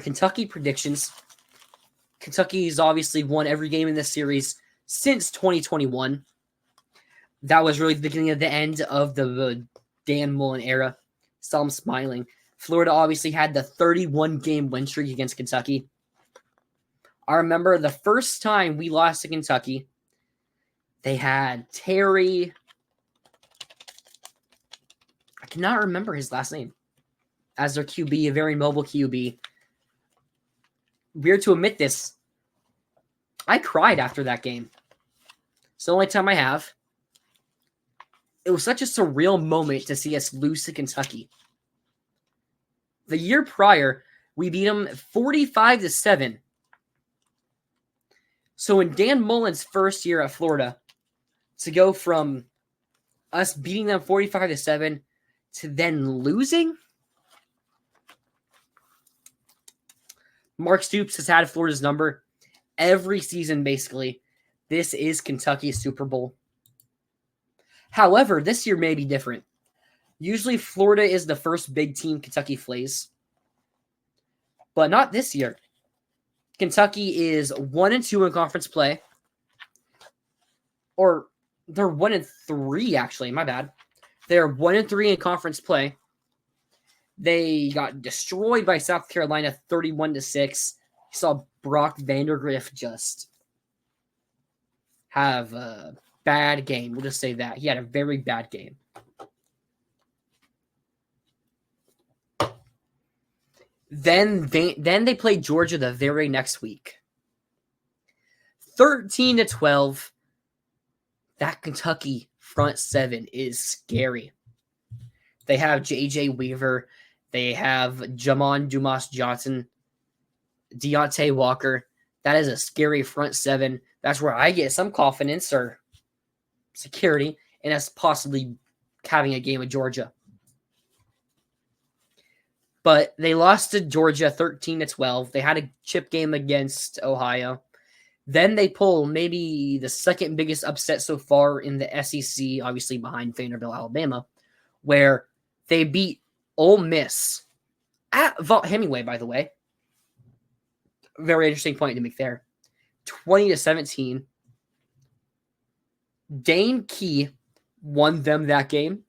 Kentucky predictions. Kentucky's obviously won every game in this series since 2021. That was really the beginning of the end of the Dan Mullen era. Saw him smiling. Florida obviously had the 31-game win streak against Kentucky. I remember the first time we lost to Kentucky, they had Terry. I cannot remember his last name. As their QB, a very mobile QB. Weird to admit this. I cried after that game. It's the only time I have. It was such a surreal moment to see us lose to Kentucky. The year prior, we beat them 45-7. So in Dan Mullen's first year at Florida, to go from us beating them 45-7 to then losing, Mark Stoops has had Florida's number every season, basically. This is Kentucky's Super Bowl. However, this year may be different. Usually, Florida is the first big team Kentucky plays. But not this year. Kentucky is 1-2 in conference play. Or they're 1-3, actually. My bad. They're 1-3 in conference play. They got destroyed by South Carolina 31-6. You saw Brock Vandagriff just have a bad game. We'll just say that. He had a very bad game. Then they played Georgia the very next week. 13-12. That Kentucky front seven is scary. They have J.J. Weaver. They have Jamon Dumas-Johnson. Deontay Walker. That is a scary front seven. That's where I get some confidence or security in us possibly having a game with Georgia. But they lost to Georgia 13-12. They had a chip game against Ohio. Then they pull maybe the second biggest upset so far in the SEC, obviously behind Vanderbilt, Alabama, where they beat Ole Miss at Vaught Hemingway, by the way. Very interesting point to make there. 20-17. Dane Key won them that game.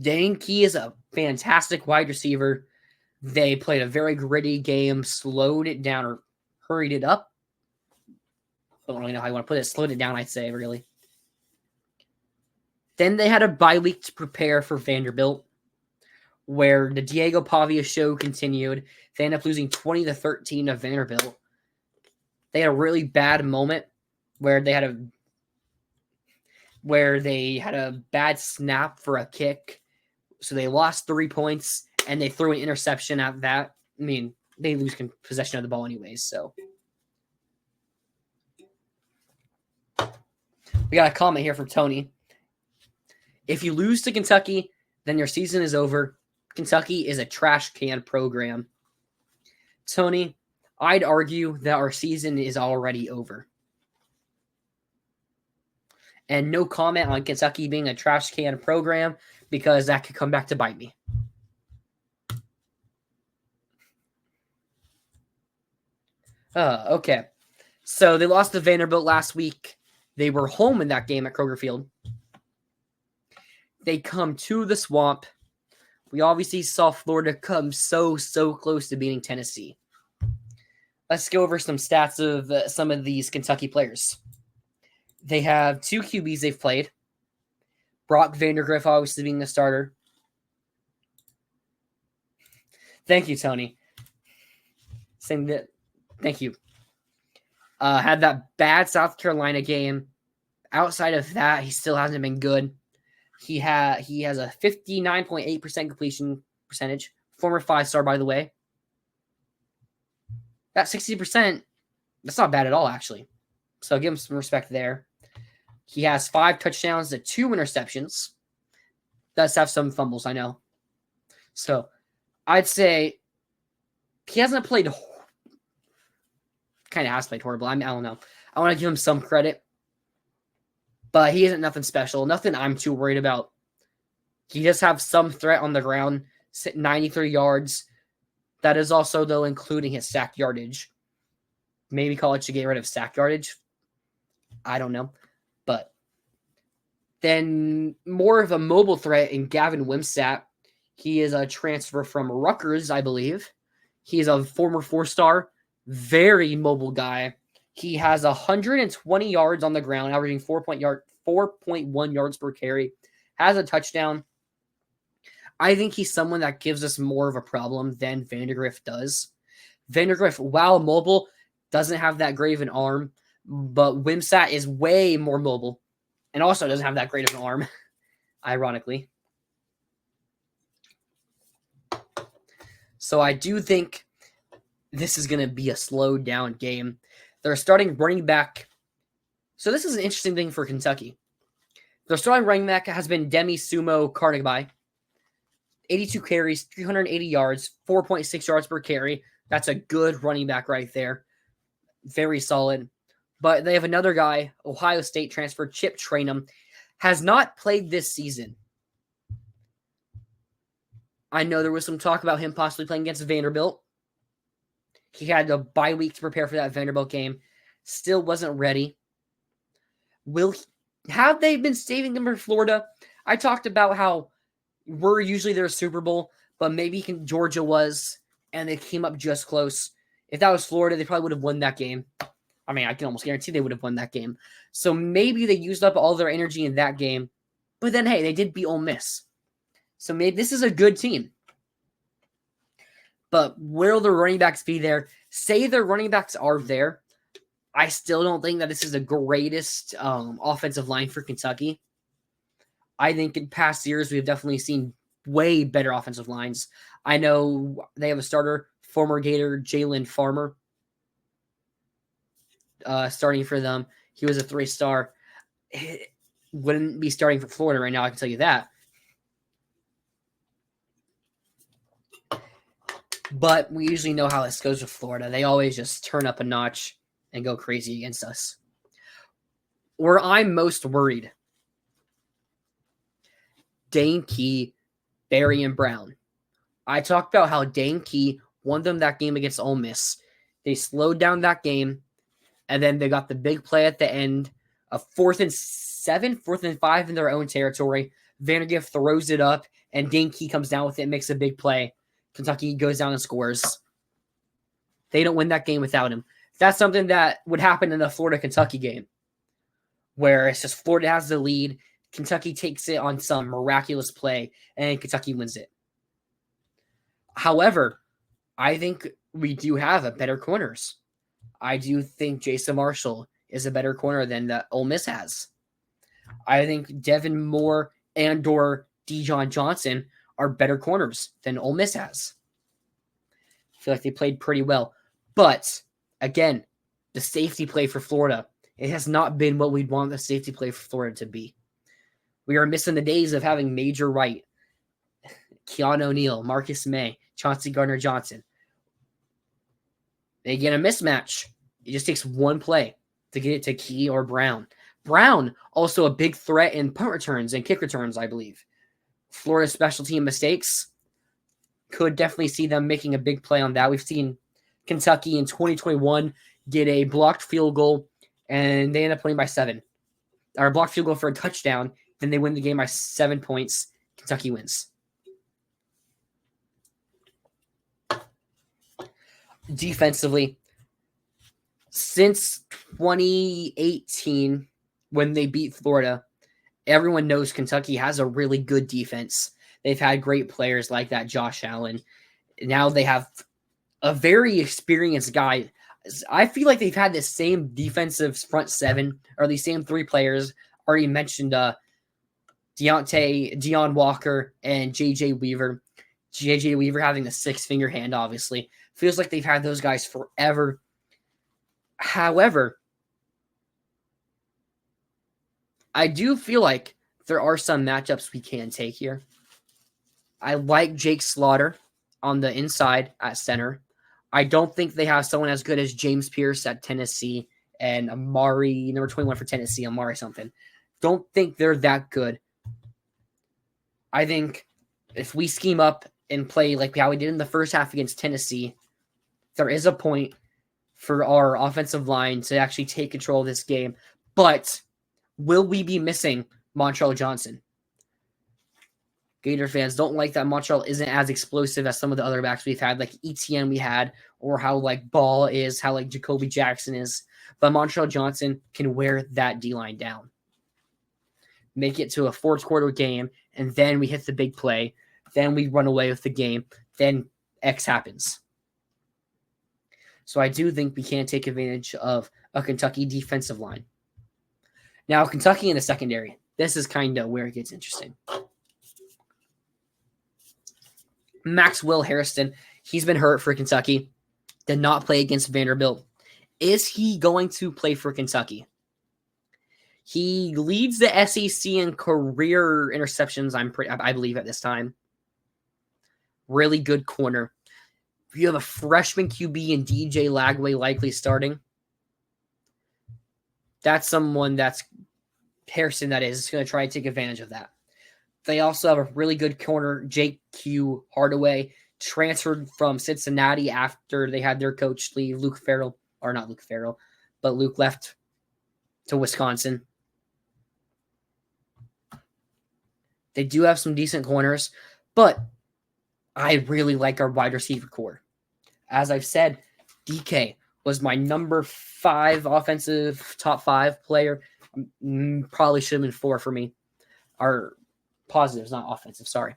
Dane Key is a fantastic wide receiver. They played a very gritty game, slowed it down or hurried it up. I don't really know how you want to put it. Slowed it down, I'd say, really. Then they had a bye week to prepare for Vanderbilt, where the Diego Pavia show continued. They ended up losing 20-13 to Vanderbilt. They had a really bad moment where they had a bad snap for a kick. So they lost 3 points, and they threw an interception at that. I mean, they lose possession of the ball anyways, so. We got a comment here from Tony. If you lose to Kentucky, then your season is over. Kentucky is a trash can program. Tony, I'd argue that our season is already over. And no comment on Kentucky being a trash can program, because that could come back to bite me. Okay. So they lost to Vanderbilt last week. They were home in that game at Kroger Field. They come to the Swamp. We obviously saw Florida come so close to beating Tennessee. Let's go over some stats of some of these Kentucky players. They have 2 QBs they've played. Brock Vandagriff obviously being the starter. Thank you, Tony. Thank you. Had that bad South Carolina game. Outside of that, he still hasn't been good. He has a 59.8% completion percentage. Former 5-star, by the way. That 60%, that's not bad at all, actually. So give him some respect there. He has 5 touchdowns to 2 interceptions. Does have some fumbles, I know. So I'd say he hasn't played. Kind of has played horrible. I don't know. I want to give him some credit. But he isn't nothing special. Nothing I'm too worried about. He does have some threat on the ground. 93 yards. That is also, though, including his sack yardage. Maybe college should get rid of sack yardage. I don't know. But then more of a mobile threat in Gavin Wimsatt. He is a transfer from Rutgers, I believe. He is a former 4-star, very mobile guy. He has 120 yards on the ground, averaging 4.1 yards per carry. Has a touchdown. I think he's someone that gives us more of a problem than Vandergrift does. Vandergrift, while mobile, doesn't have that great of an arm, but Wimsatt is way more mobile and also doesn't have that great of an arm, ironically. So I do think this is going to be a slowed down game. They're starting running back. So this is an interesting thing for Kentucky. Their starting running back has been Demi Sumo Carnegie. 82 carries, 380 yards, 4.6 yards per carry. That's a good running back right there. Very solid. But they have another guy, Ohio State transfer, Chip Trainum, has not played this season. I know there was some talk about him possibly playing against Vanderbilt. He had a bye week to prepare for that Vanderbilt game. Still wasn't ready. Have they been saving him for Florida? I talked about how we're usually their Super Bowl, but maybe Georgia was, and they came up just close. If that was Florida, they probably would have won that game. I mean, I can almost guarantee they would have won that game. So maybe they used up all their energy in that game. But then, hey, they did beat Ole Miss. So maybe this is a good team. But will the running backs be there? Say their running backs are there. I still don't think that this is the greatest offensive line for Kentucky. I think in past years, we've definitely seen way better offensive lines. I know they have a starter, former Gator Jalen Farmer, starting for them. He was a 3-star. Wouldn't be starting for Florida right now, I can tell you that. But we usually know how this goes with Florida. They always just turn up a notch and go crazy against us. Where I'm most worried, Dane Key, Barry, and Brown. I talked about how Dane Key won them that game against Ole Miss. They slowed down that game, and then they got the big play at the end, a 4th and 7, 4th and 5 in their own territory. Vandergrift throws it up, and Dane Key comes down with it and makes a big play. Kentucky goes down and scores. They don't win that game without him. That's something that would happen in the Florida-Kentucky game, where it's just Florida has the lead, Kentucky takes it on some miraculous play, and Kentucky wins it. However, I think we do have a better corners. I do think Jason Marshall is a better corner than that Ole Miss has. I think Devin Moore and/or Dijon Johnson are better corners than Ole Miss has. I feel like they played pretty well. But, again, the safety play for Florida, it has not been what we'd want the safety play for Florida to be. We are missing the days of having Major Wright, Keanu O'Neal, Marcus May, Chauncey Gardner-Johnson. They get a mismatch. It just takes one play to get it to Key or Brown. Brown, also a big threat in punt returns and kick returns, I believe. Florida special team mistakes. Could definitely see them making a big play on that. We've seen Kentucky in 2021 get a blocked field goal, and they end up winning by 7. Or a blocked field goal for a touchdown. Then they win the game by 7 points. Kentucky wins. Defensively, since 2018, when they beat Florida, everyone knows Kentucky has a really good defense. They've had great players like that Josh Allen. Now they have a very experienced guy. I feel like they've had the same defensive front 7, or these same 3 players. Already mentioned Deon Walker and J.J. Weaver. J.J. Weaver having the 6-finger hand, obviously. Feels like they've had those guys forever. However, I do feel like there are some matchups we can take here. I like Jake Slaughter on the inside at center. I don't think they have someone as good as James Pierce at Tennessee and Amari, number 21 for Tennessee, Amari something. Don't think they're that good. I think if we scheme up and play like how we did in the first half against Tennessee, there is a point for our offensive line to actually take control of this game. But will we be missing Montreal Johnson? Gator fans don't like that Montreal isn't as explosive as some of the other backs we've had, like ETN we had, or how like Ball is, how like Jacoby Jackson is. But Montreal Johnson can wear that D-line down. Make it to a fourth quarter game, and then we hit the big play. Then we run away with the game. Then X happens. So I do think we can take advantage of a Kentucky defensive line. Now, Kentucky in the secondary. This is kind of where it gets interesting. Max Will Harrison, he's been hurt for Kentucky. Did not play against Vanderbilt. Is he going to play for Kentucky? He leads the SEC in career interceptions, I believe, at this time. Really good corner. You have a freshman QB and DJ Lagway likely starting. That's someone that's Harrison, that is going to try to take advantage of that. They also have a really good corner, Jake Q. Hardaway, transferred from Cincinnati after they had their coach leave, Luke left to Wisconsin. They do have some decent corners, but I really like our wide receiver core. As I've said, DK was my number 5 offensive top 5 player. Probably should have been 4 for me. Our positives, not offensive, sorry.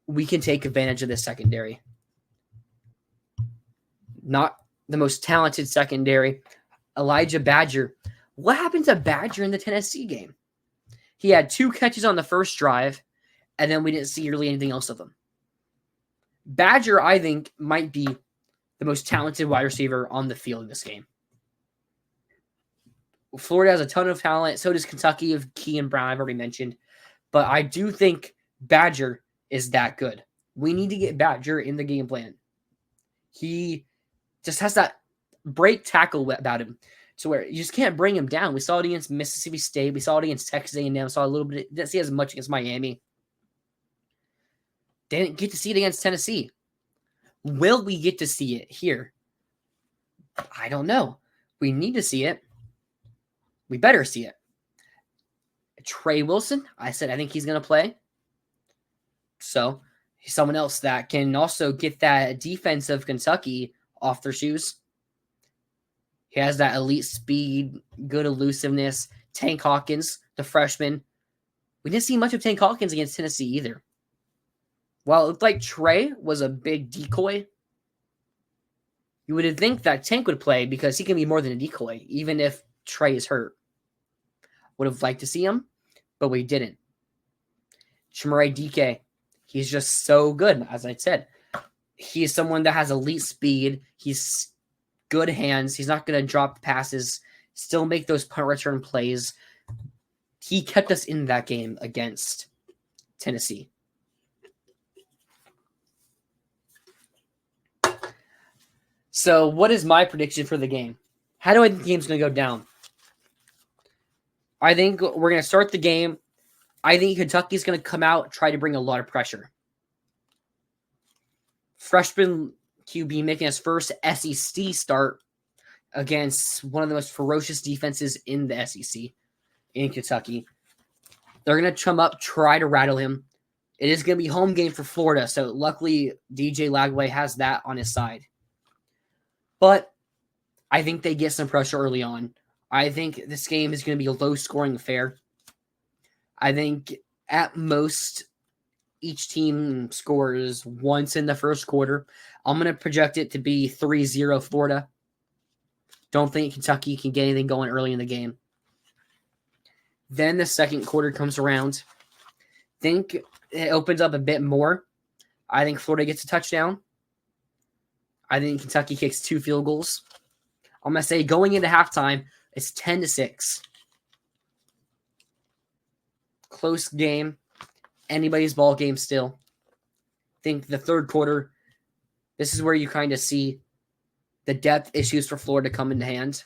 We can take advantage of this secondary. Not the most talented secondary. Elijah Badger. What happened to Badger in the Tennessee game? He had 2 catches on the first drive, and then we didn't see really anything else of him. Badger, I think, might be the most talented wide receiver on the field in this game. Florida has a ton of talent. So does Kentucky of Kean Brown, I've already mentioned. But I do think Badger is that good. We need to get Badger in the game plan. He just has that break tackle about him, to where you just can't bring him down. We saw it against Mississippi State. We saw it against Texas A&M. Saw a little bit. Didn't see as much against Miami. Didn't get to see it against Tennessee. Will we get to see it here? I don't know. We need to see it. We better see it. Trey Wilson, I think he's going to play. So he's someone else that can also get that defense of Kentucky off their shoes. He has that elite speed, good elusiveness. Tank Hawkins, the freshman. We didn't see much of Tank Hawkins against Tennessee either. While it looked like Trey was a big decoy, you would think that Tank would play because he can be more than a decoy, even if Trey is hurt. Would have liked to see him, but we didn't. Chimere Dike, he's just so good, as I said. He's someone that has elite speed. He's good hands. He's not going to drop passes, still make those punt return plays. He kept us in that game against Tennessee. So what is my prediction for the game? How do I think the game's going to go down? I think we're going to start the game. I think Kentucky's going to come out, try to bring a lot of pressure. Freshman QB making his first SEC start against one of the most ferocious defenses in the SEC in Kentucky. They're going to chum up, try to rattle him. It is going to be home game for Florida, so luckily DJ Lagway has that on his side. But I think they get some pressure early on. I think this game is going to be a low-scoring affair. I think at most each team scores once in the first quarter. I'm going to project it to be 3-0 Florida. Don't think Kentucky can get anything going early in the game. Then the second quarter comes around. Think it opens up a bit more. I think Florida gets a touchdown. I think Kentucky kicks 2 field goals. I'm going to say going into halftime, it's 10-6. Close game. Anybody's ball game still. Think the third quarter, this is where you kind of see the depth issues for Florida come into hand.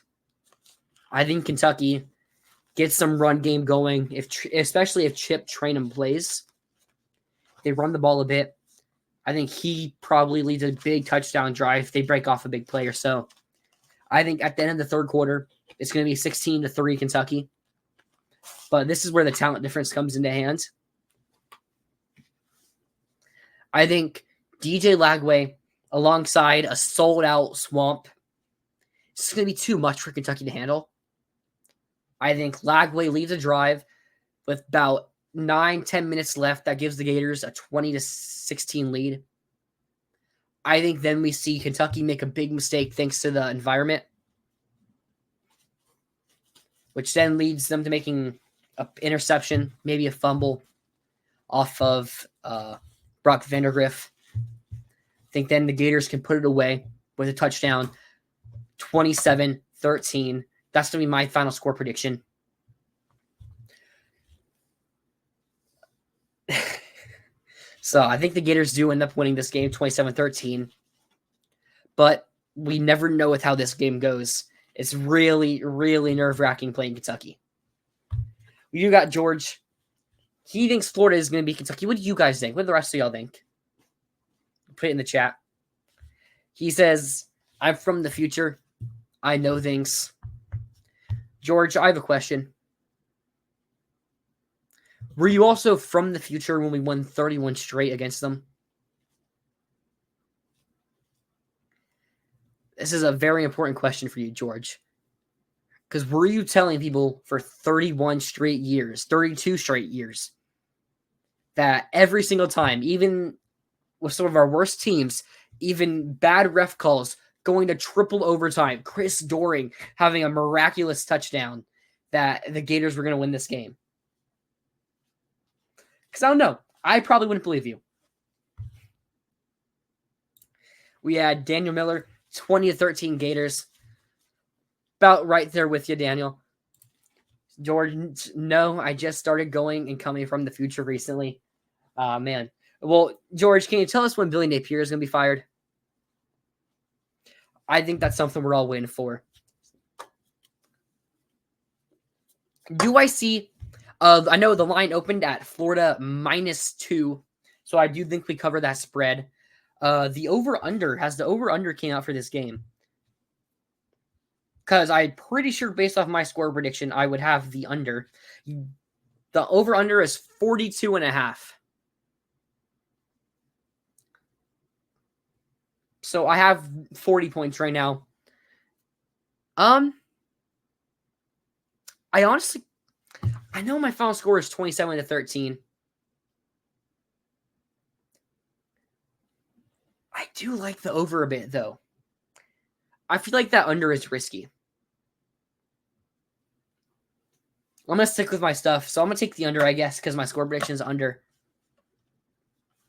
I think Kentucky gets some run game going, especially if Chip Trayanum plays. They run the ball a bit. I think he probably leads a big touchdown drive. They break off a big play or so. I think at the end of the third quarter, it's going to be 16-3 Kentucky. But this is where the talent difference comes into hands. I think DJ Lagway alongside a sold-out Swamp, it's going to be too much for Kentucky to handle. I think Lagway leads a drive with about 9-10 minutes left. That gives the Gators a 20-16 lead. I think then we see Kentucky make a big mistake thanks to the environment, which then leads them to making an interception, maybe a fumble off of Brock Vandergriff. I think then the Gators can put it away with a touchdown, 27-13. That's going to be my final score prediction. So I think the Gators do end up winning this game 27-13. But we never know with how this game goes. It's really, really nerve-wracking playing Kentucky. You got George. He thinks Florida is going to beat Kentucky. What do you guys think? What do the rest of y'all think? Put it in the chat. He says, I'm from the future. I know things. George, I have a question. Were you also from the future when we won 31 straight against them? This is a very important question for you, George. Because were you telling people for 31 straight years, 32 straight years, that every single time, even with some of our worst teams, even bad ref calls, going to triple overtime, Chris Doering having a miraculous touchdown, that the Gators were going to win this game? Because I don't know. I probably wouldn't believe you. We had Daniel Miller, 20-13 Gators. About right there with you, Daniel. George, no, I just started going and coming from the future recently. Man. Well, George, can you tell us when Billy Napier is going to be fired? I think that's something we're all waiting for. Do I see... I know the line opened at Florida -2, so I do think we cover that spread. The over-under, has the over-under came out for this game? Because I'm pretty sure based off my score prediction, I would have the under. The over-under is 42.5. So I have 40 points right now. I honestly... I know my final score is 27-13. I do like the over a bit, though. I feel like that under is risky. I'm going to stick with my stuff. So I'm going to take the under, I guess, because my score prediction is under.